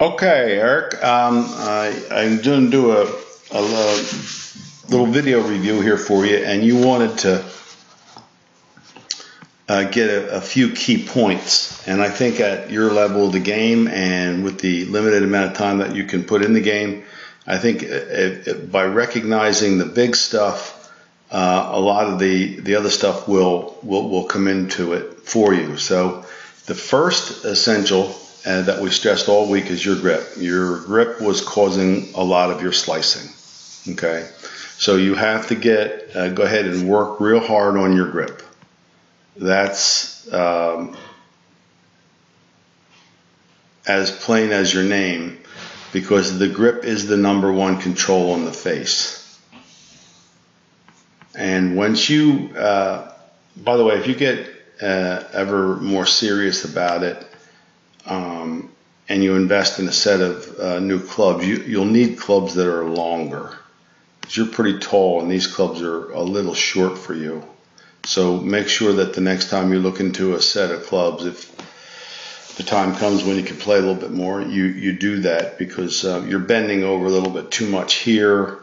Okay, Eric. I'm going to do a little video review here for you, and you wanted to get a few key points. And I think at your level of the game and with the limited amount of time that you can put in the game, I think by recognizing the big stuff, a lot of the other stuff will come into it for you. So the first essential that we stressed all week is your grip. Your grip was causing a lot of your slicing. Okay, so you have to go ahead and work real hard on your grip. That's as plain as your name, because the grip is the number one control on the face. And once you, by the way, if you get ever more serious about it, and you invest in a set of new clubs, you'll need clubs that are longer. Because you're pretty tall, and these clubs are a little short for you. So make sure that the next time you look into a set of clubs, if the time comes when you can play a little bit more, you do that, because you're bending over a little bit too much here,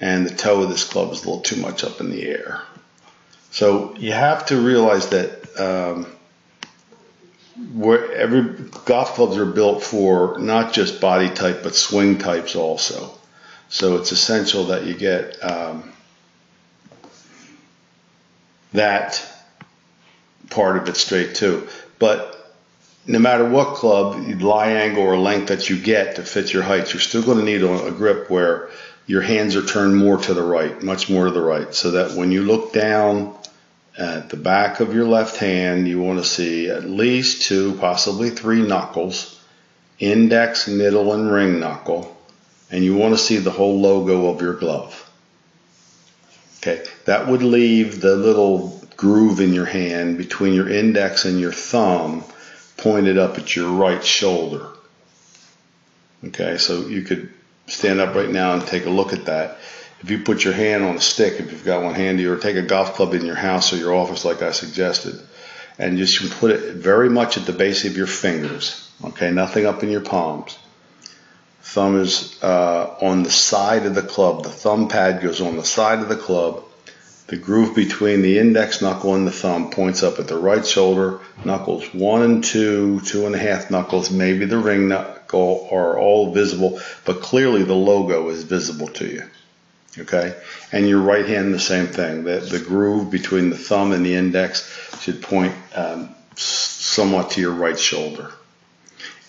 and the toe of this club is a little too much up in the air. So you have to realize that where every golf clubs are built for not just body type but swing types also. So it's essential that you get that part of it straight too. But no matter what club, lie angle or length that you get to fit your height, you're still going to need a grip where your hands are turned more to the right, much more to the right, so that when you look down at the back of your left hand, you want to see at least 2, possibly 3 knuckles, index, middle, and ring knuckle, and you want to see the whole logo of your glove. Okay, that would leave the little groove in your hand between your index and your thumb pointed up at your right shoulder. Okay, so you could stand up right now and take a look at that. If you put your hand on a stick, if you've got one handy, or take a golf club in your house or your office like I suggested, and just put it very much at the base of your fingers, okay, nothing up in your palms. Thumb is on the side of the club. The thumb pad goes on the side of the club. The groove between the index knuckle and the thumb points up at the right shoulder. Knuckles 1 and 2, 2.5 knuckles, maybe the ring knuckle are all visible, but clearly the logo is visible to you. Okay, and your right hand the same thing. The groove between the thumb and the index should point somewhat to your right shoulder,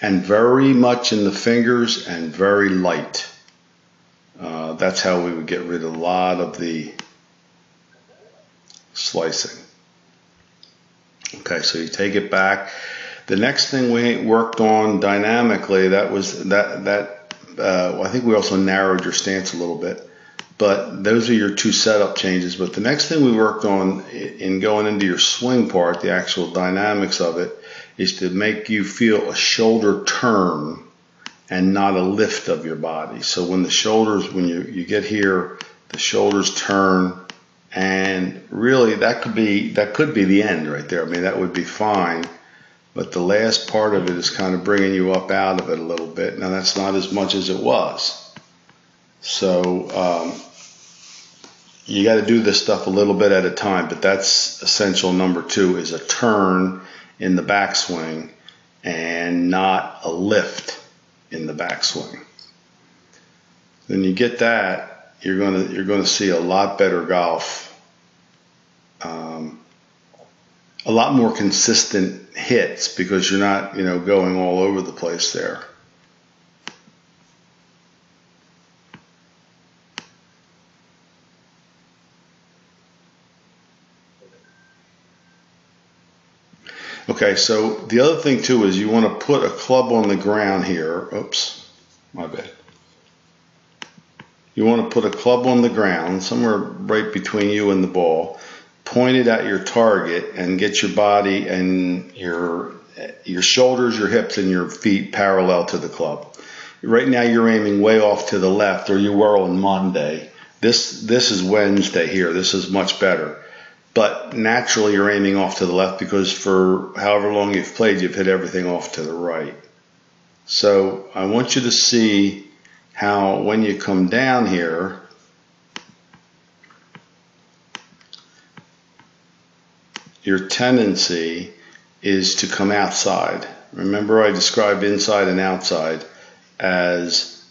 and very much in the fingers and very light. That's how we would get rid of a lot of the slicing. Okay, so you take it back. The next thing we worked on dynamically, that was I think we also narrowed your stance a little bit. But those are your 2 setup changes. But the next thing we worked on in going into your swing part, the actual dynamics of it, is to make you feel a shoulder turn and not a lift of your body. So when the shoulders, when you get here, the shoulders turn, and really that could be the end right there. I mean, that would be fine. But the last part of it is kind of bringing you up out of it a little bit. Now that's not as much as it was. So you got to do this stuff a little bit at a time, but that's essential. Number 2 is a turn in the backswing and not a lift in the backswing. Then you get that, you're going to see a lot better golf, a lot more consistent hits, because you're not going all over the place there. Okay, so the other thing too is you want to put a club on the ground here. Oops, my bad. You want to put a club on the ground, somewhere right between you and the ball, point it at your target, and get your body and your shoulders, your hips, and your feet parallel to the club. Right now you're aiming way off to the left, or you were on Monday. This is Wednesday here. This is much better. But naturally you're aiming off to the left, because for however long you've played, you've hit everything off to the right. So I want you to see how when you come down here, your tendency is to come outside. Remember, I described inside and outside as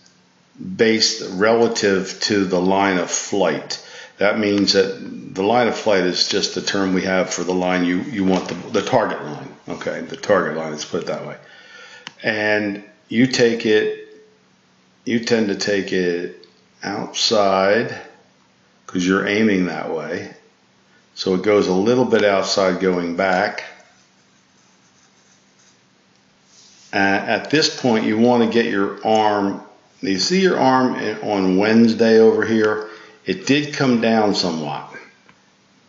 based relative to the line of flight. That means that the line of flight is just the term we have for the line you want, the target line. Okay, the target line, let's put it that way. And you tend to take it outside because you're aiming that way. So it goes a little bit outside going back. At this point, you want to get your arm. You see your arm on Wednesday over here? It did come down somewhat,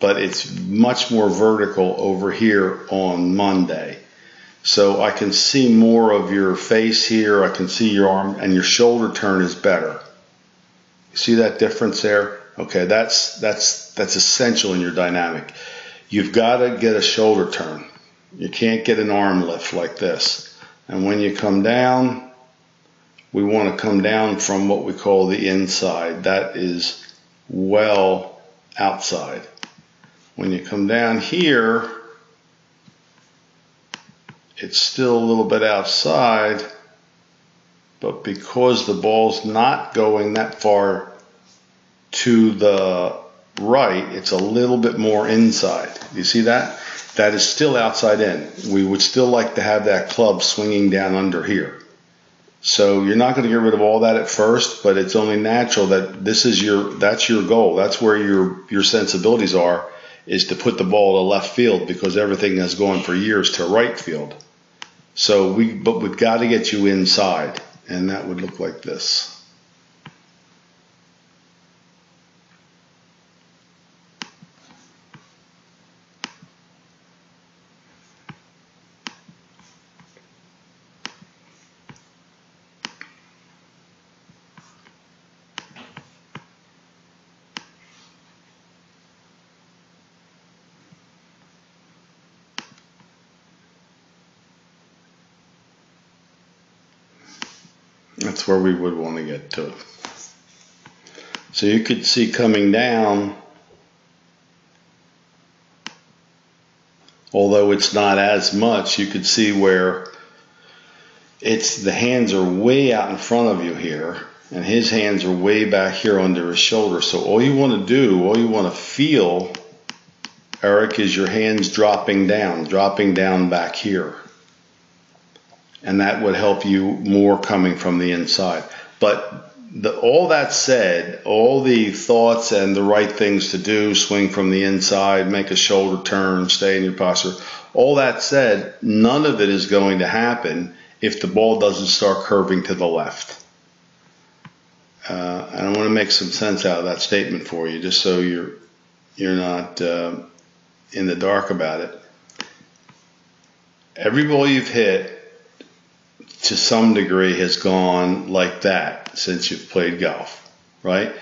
but it's much more vertical over here on Monday. So I can see more of your face here. I can see your arm, and your shoulder turn is better. You see that difference there? Okay, that's essential in your dynamic. You've got to get a shoulder turn. You can't get an arm lift like this. And when you come down, we want to come down from what we call the inside. That is well outside. When you come down here, it's still a little bit outside, but because the ball's not going that far to the right, it's a little bit more inside. You see that? That is still outside in. We would still like to have that club swinging down under here. So you're not going to get rid of all that at first, but it's only natural that that's your goal. That's where your sensibilities are, is to put the ball to left field because everything has gone for years to right field. So but we've got to get you inside, and that would look like this. That's where we would want to get to. So you could see coming down, although it's not as much, you could see where the hands are way out in front of you here, and his hands are way back here under his shoulder. So all you want to do, all you want to feel, Eric, is your hands dropping down back here. And that would help you more coming from the inside. But all that said, all the thoughts and the right things to do, swing from the inside, make a shoulder turn, stay in your posture, all that said, none of it is going to happen if the ball doesn't start curving to the left. And I want to make some sense out of that statement for you, just so you're not in the dark about it. Every ball you've hit, to some degree, has gone like that since you've played golf, right?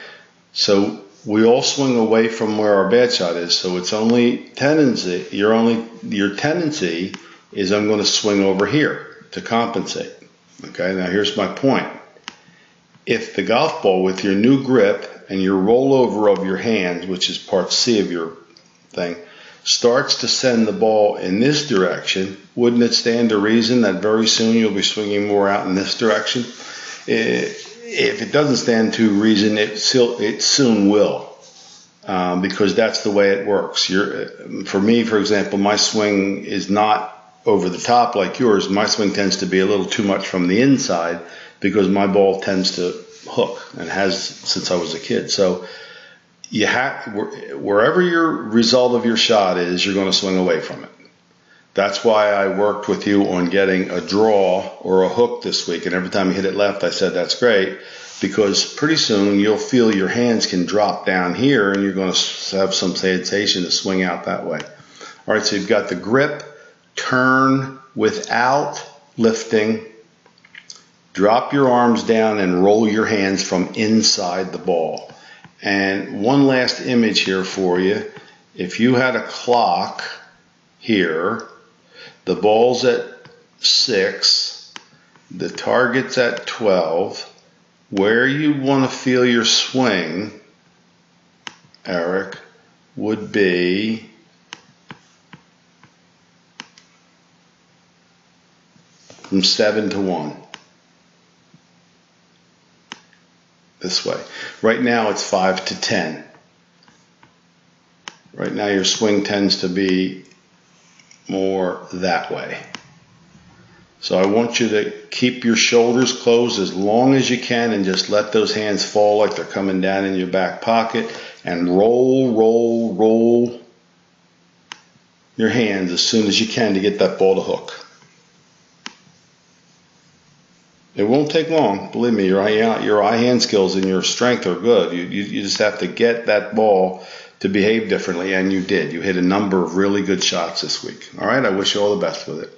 So we all swing away from where our bad shot is. So it's only tendency. Your tendency is I'm going to swing over here to compensate. Okay. Now here's my point. If the golf ball with your new grip and your rollover of your hands, which is part C of your thing, starts to send the ball in this direction, wouldn't it stand to reason that very soon you'll be swinging more out in this direction? If it doesn't stand to reason, it soon will, because that's the way it works. For me, for example, my swing is not over the top like yours. My swing tends to be a little too much from the inside because my ball tends to hook and has since I was a kid. So you wherever your result of your shot is, you're going to swing away from it. That's why I worked with you on getting a draw or a hook this week. And every time you hit it left, I said, that's great, because pretty soon you'll feel your hands can drop down here and you're going to have some sensation to swing out that way. All right, so you've got the grip, turn without lifting, drop your arms down and roll your hands from inside the ball. And one last image here for you. If you had a clock here, the ball's at 6, the target's at 12. Where you want to feel your swing, Eric, would be from 7 to 1. This way. Right now it's 5 to 10. Right now your swing tends to be more that way. So I want you to keep your shoulders closed as long as you can and just let those hands fall like they're coming down in your back pocket, and roll, roll, roll your hands as soon as you can to get that ball to hook. It won't take long. Believe me, your eye-hand skills and your strength are good. You just have to get that ball to behave differently, and you did. You hit a number of really good shots this week. All right, I wish you all the best with it.